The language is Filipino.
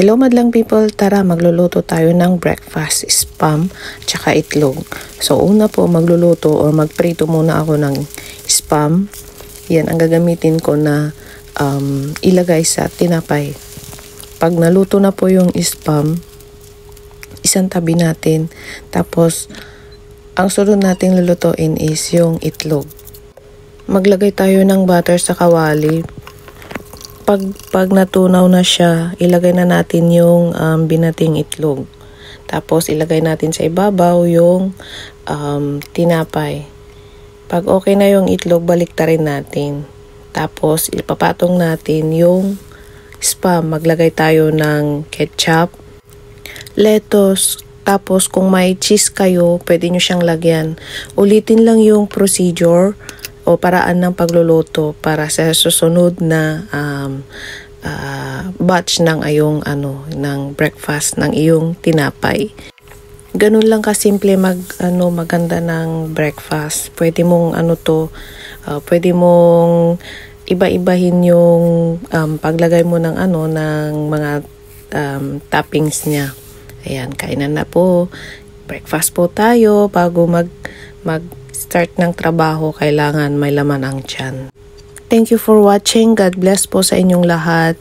Hello madlang people, tara magluluto tayo ng breakfast, spam, tsaka itlog. So una po magluluto o magprito muna ako ng spam. Yan ang gagamitin ko na ilagay sa tinapay. Pag naluto na po yung spam, isang tabi natin. Tapos ang sunod nating lulutuin is yung itlog. Maglagay tayo ng butter sa kawali. Pag natunaw na siya, ilagay na natin yung binating itlog. Tapos ilagay natin sa ibabaw yung tinapay. Pag okay na yung itlog, baliktarin natin. Tapos ipapatong natin yung spam. Maglagay tayo ng ketchup, lettuce. Tapos kung may cheese kayo, pwede nyo siyang lagyan. Ulitin lang yung procedure o paraan ng pagluluto para sa susunod na batch ng ng breakfast ng iyong tinapay. Ganun lang kasimple maganda ng breakfast. Pwede mong pwede mong iba-ibahin yung paglagay mo ng ng mga toppings niya. Ayan, kainan na po. Breakfast po tayo bago mag-start ng trabaho, kailangan may laman ang tiyan. Thank you for watching. God bless po sa inyong lahat.